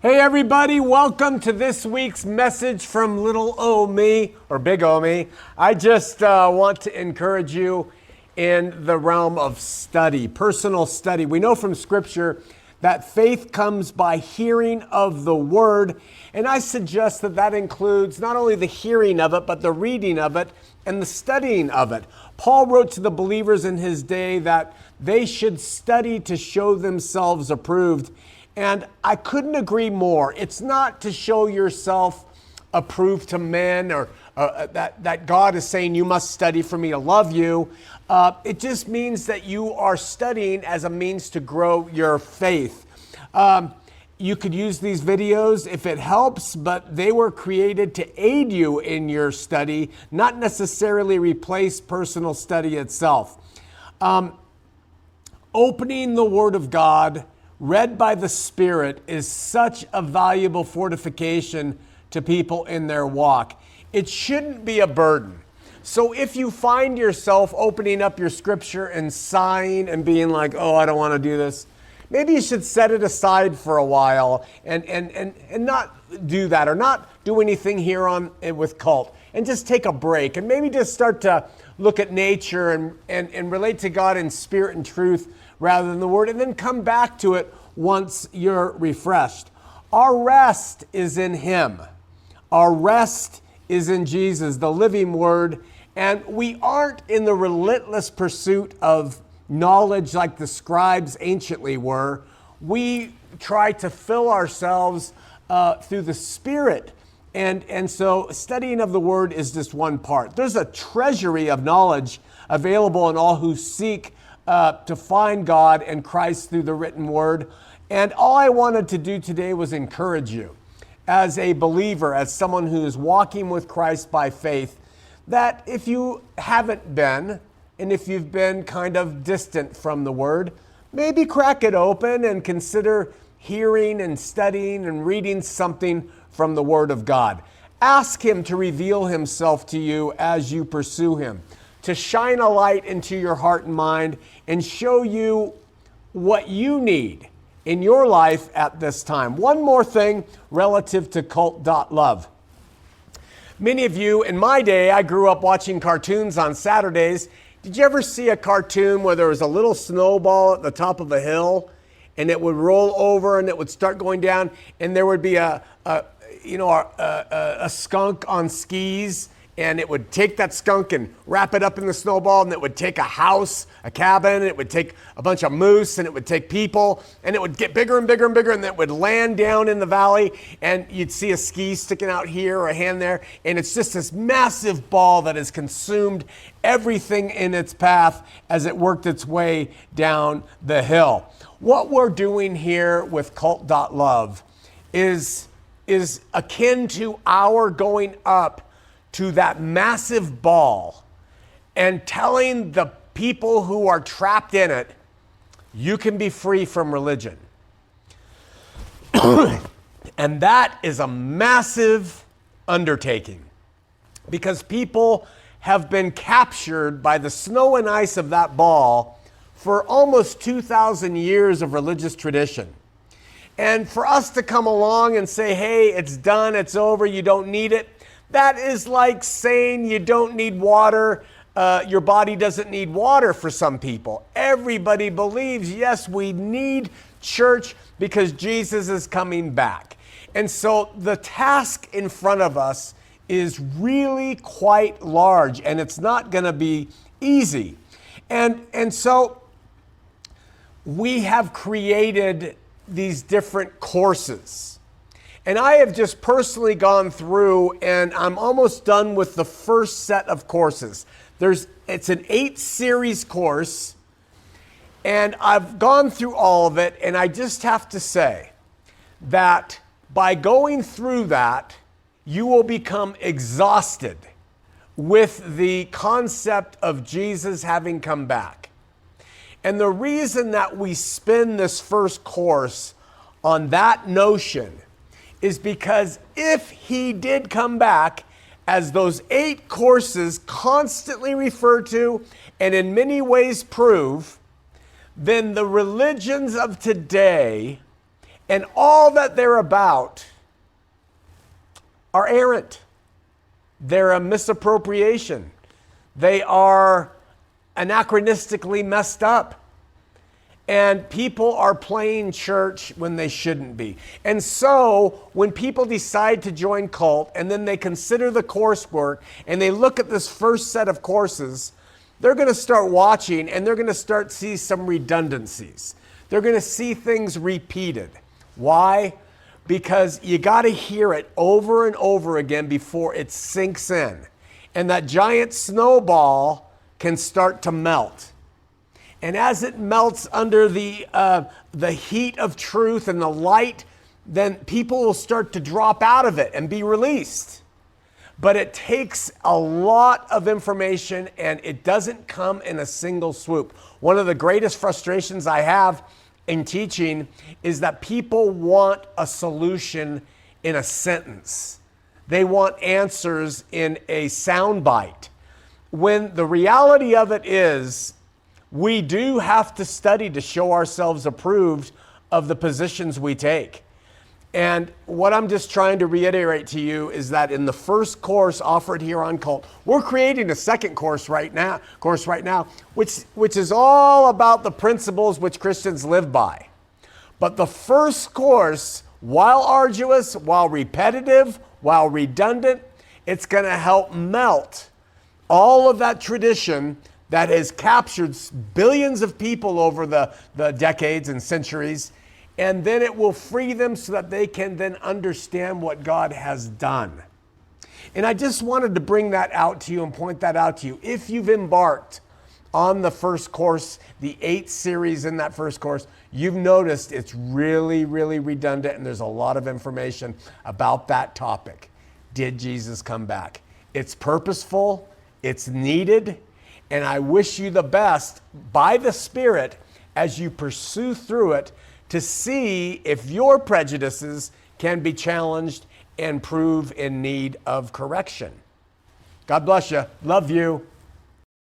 Hey everybody, welcome to this week's message from little O me, or big O me. I just want to encourage you in the realm of study, personal study. We know from Scripture that faith comes by hearing of the Word, and I suggest that that includes not only the hearing of it, but the reading of it and the studying of it. Paul wrote to the believers in his day that they should study to show themselves approved. And I couldn't agree more. It's not to show yourself approved to men or that God is saying you must study for me to love you. It just means that you are studying as a means to grow your faith. You could use these videos if it helps, but they were created to aid you in your study, not necessarily replace personal study itself. Opening the Word of God read by the Spirit is such a valuable fortification to people in their walk. It shouldn't be a burden. So if you find yourself opening up your Scripture and sighing and being like, oh, I don't want to do this, maybe you should set it aside for a while and not do that, or not do anything here on with Cult, and just take a break and maybe just start to look at nature and relate to God in spirit and truth rather than the Word, and then come back to it once you're refreshed. Our rest is in Him. Our rest is in Jesus, the living Word, and we aren't in the relentless pursuit of knowledge like the scribes anciently were. We try to fill ourselves through the Spirit. And so studying of the Word is just one part. There's a treasury of knowledge available in all who seek to find God and Christ through the written Word. And all I wanted to do today was encourage you as a believer, as someone who is walking with Christ by faith, that if you haven't been, and if you've been kind of distant from the Word, maybe crack it open and consider hearing and studying and reading something from the Word of God. Ask Him to reveal Himself to you as you pursue Him, to shine a light into your heart and mind and show you what you need in your life at this time. One more thing relative to cult.love. Many of you, in my day, I grew up watching cartoons on Saturdays. Did you ever see a cartoon where there was a little snowball at the top of a hill and it would roll over and it would start going down, and there would be a skunk on skis, and it would take that skunk and wrap it up in the snowball, and it would take a house, a cabin, and it would take a bunch of moose, and it would take people, and it would get bigger and bigger and bigger, and it would land down in the valley, and you'd see a ski sticking out here or a hand there, and it's just this massive ball that has consumed everything in its path as it worked its way down the hill. What we're doing here with cult.love is akin to our going up to that massive ball and telling the people who are trapped in it, you can be free from religion. And that is a massive undertaking, because people have been captured by the snow and ice of that ball for almost 2,000 years of religious tradition. And for us to come along and say, hey, it's done, it's over, you don't need it, that is like saying you don't need water, your body doesn't need water for some people. Everybody believes, yes, we need church because Jesus is coming back. And so the task in front of us is really quite large, and it's not going to be easy. And so we have created these different courses. And I have just personally gone through, and I'm almost done with the first set of courses. It's an 8-series course, and I've gone through all of it, and I just have to say that by going through that, you will become exhausted with the concept of Jesus having come back. And the reason that we spend this first course on that notion is because if He did come back, as those 8 courses constantly refer to and in many ways prove, then the religions of today And all that they're about are errant. They're a misappropriation. They are anachronistically messed up. And people are playing church when they shouldn't be. And so when people decide to join cult and then they consider the coursework and they look at this first set of courses, they're going to start watching and they're going to start see some redundancies. They're going to see things repeated. Why? Because you got to hear it over and over again before it sinks in. And that giant snowball can start to melt. And as it melts under the heat of truth and the light, then people will start to drop out of it and be released. But it takes a lot of information and it doesn't come in a single swoop. One of the greatest frustrations I have in teaching is that people want a solution in a sentence. They want answers in a soundbite. When the reality of it is, we do have to study to show ourselves approved of the positions we take. And what I'm just trying to reiterate to you is that in the first course offered here on Cult, we're creating a second course right now, which is all about the principles which Christians live by. But the first course, while arduous, while repetitive, while redundant, it's going to help melt all of that tradition that has captured billions of people over the decades and centuries, and then it will free them so that they can then understand what God has done. And I just wanted to bring that out to you and point that out to you. If you've embarked on the first course, the 8 series in that first course, you've noticed it's really, really redundant and there's a lot of information about that topic. Did Jesus come back? It's purposeful, it's needed, and I wish you the best by the Spirit as you pursue through it to see if your prejudices can be challenged and prove in need of correction. God bless you. Love you.